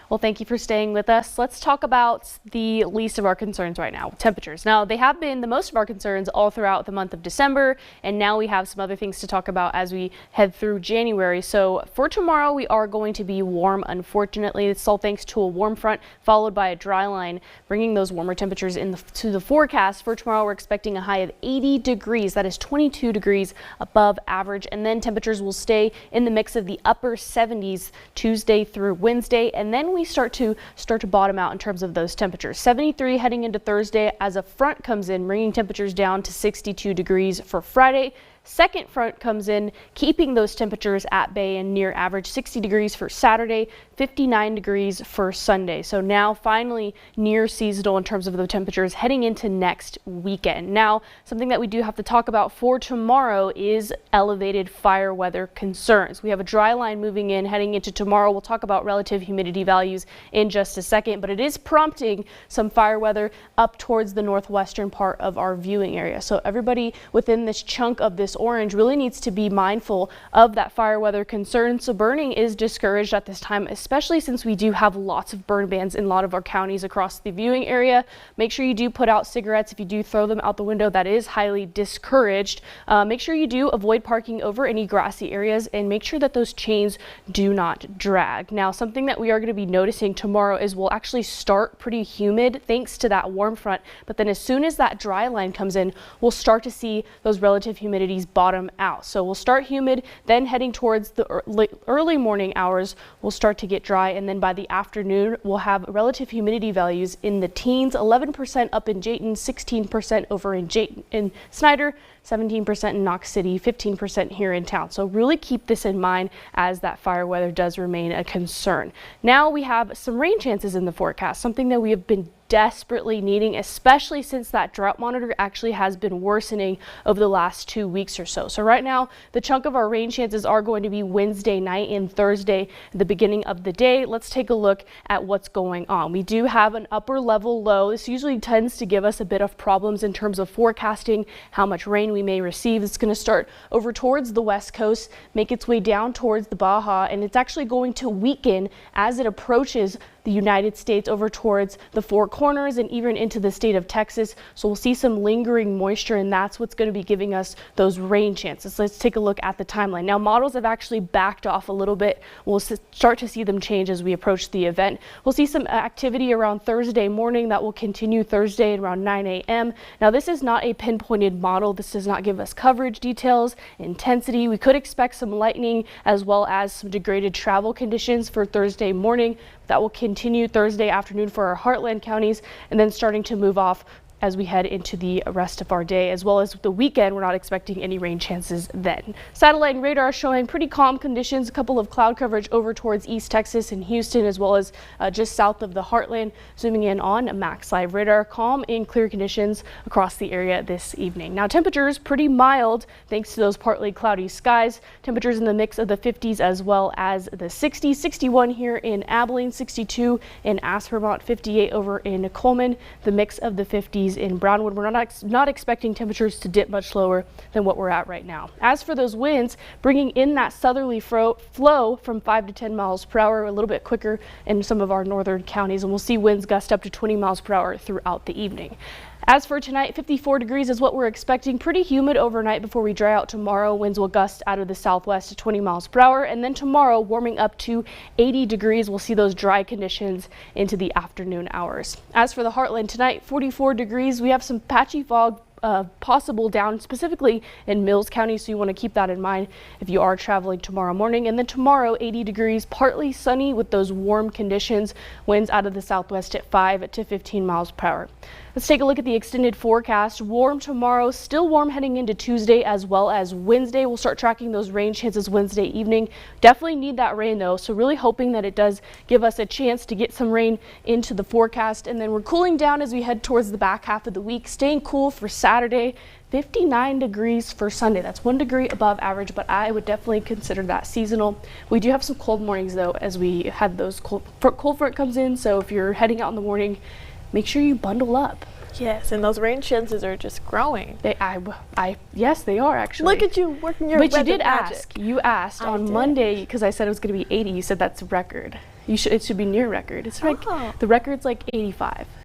Well, thank you for staying with us. Let's talk about the least of our concerns right now, temperatures. Now, they have been the most of our concerns all throughout the month of December, and now we have some other things to talk about as we head through January. So for tomorrow, we are going to be warm, unfortunately. It's all thanks to a warm front followed by a dry line, bringing those warmer temperatures to the forecast. For tomorrow, we're expecting a high of 80 degrees. That is 22 degrees above average, and then temperatures will stay in the mix of the upper 70s Tuesday through Wednesday, and then we start to bottom out in terms of those temperatures. 73 heading into Thursday as a front comes in, bringing temperatures down to 62 degrees for Friday. Second front comes in, keeping those temperatures at bay and near average. 60 degrees for Saturday, 59 degrees for Sunday. So now finally near seasonal in terms of the temperatures heading into next weekend. Now, something that we do have to talk about for tomorrow is elevated fire weather concerns. We have a dry line moving in heading into tomorrow. We'll talk about relative humidity values in just a second, but it is prompting some fire weather up towards the northwestern part of our viewing area. So everybody within this chunk of this orange really needs to be mindful of that fire weather concern. So burning is discouraged at this time, especially since we do have lots of burn bans in a lot of our counties across the viewing area. Make sure you do put out cigarettes. If you do throw them out the window, that is highly discouraged. Make sure you do avoid parking over any grassy areas and make sure that those chains do not drag. Now, something that we are going to be noticing tomorrow is we'll actually start pretty humid thanks to that warm front, but then as soon as that dry line comes in, we'll start to see those relative humidities bottom out. So we'll start humid, then heading towards the early morning hours, we'll start to get dry, and then by the afternoon, we'll have relative humidity values in the teens, 11% up in Jayton, 16% over in Snyder, 17% in Knox City, 15% here in town. So really keep this in mind as that fire weather does remain a concern. Now we have some rain chances in the forecast, something that we have been desperately needing, especially since that drought monitor actually has been worsening over the last 2 weeks or so. So right now, the chunk of our rain chances are going to be Wednesday night and Thursday at the beginning of the day. Let's take a look at what's going on. We do have an upper level low. This usually tends to give us a bit of problems in terms of forecasting how much rain we may receive. It's going to start over towards the west coast, make its way down towards the Baja, and it's actually going to weaken as it approaches the United States over towards the Four Corners and even into the state of Texas. So we'll see some lingering moisture, and that's what's going to be giving us those rain chances. Let's take a look at the timeline. Now, models have actually backed off a little bit. We'll start to see them change as we approach the event. We'll see some activity around Thursday morning that will continue Thursday at around 9 a.m. Now, this is not a pinpointed model. This does not give us coverage details, intensity. We could expect some lightning as well as some degraded travel conditions for Thursday morning. That will continue Thursday afternoon for our heartland counties, and then starting to move off as we head into the rest of our day, as well as the weekend. We're not expecting any rain chances then. Satellite and radar showing pretty calm conditions, a couple of cloud coverage over towards East Texas and Houston, as well as just south of the heartland. Zooming in on Max Live radar, calm and clear conditions across the area this evening. Now, temperatures pretty mild thanks to those partly cloudy skies. Temperatures in the mix of the 50s as well as the 60s. 61 here in Abilene, 62 in Aspermont, 58 over in Coleman, the mix of the 50s in Brownwood. We're not expecting temperatures to dip much lower than what we're at right now. As for those winds, bringing in that southerly flow from 5 to 10 miles per hour, a little bit quicker in some of our northern counties, and we'll see winds gust up to 20 miles per hour throughout the evening. As for tonight, 54 degrees is what we're expecting. Pretty humid overnight before we dry out tomorrow. Winds will gust out of the southwest to 20 miles per hour. And then tomorrow, warming up to 80 degrees. We'll see those dry conditions into the afternoon hours. As for the heartland tonight, 44 degrees. We have some patchy fog possible down specifically in Mills County, so you want to keep that in mind if you are traveling tomorrow morning. And then tomorrow, 80 degrees, partly sunny with those warm conditions, winds out of the southwest at 5 to 15 miles per hour. Let's take a look at the extended forecast. Warm tomorrow, still warm heading into Tuesday as well as Wednesday. We'll start tracking those rain chances Wednesday evening. Definitely need that rain though, so really hoping that it does give us a chance to get some rain into the forecast. And then we're cooling down as we head towards the back half of the week, staying cool for Saturday. 59 degrees for Sunday. That's 1 degree above average, but I would definitely consider that seasonal. We do have some cold mornings though, as we had those cold front comes in. So if you're heading out in the morning, make sure you bundle up. Yes, and those rain chances are just growing. Yes, they are actually. Look at you working your But you did magic. ask. You asked on Monday, because I said it was going to be 80. You said that's a record. It should be near record. It's like Oh. the record's like 85.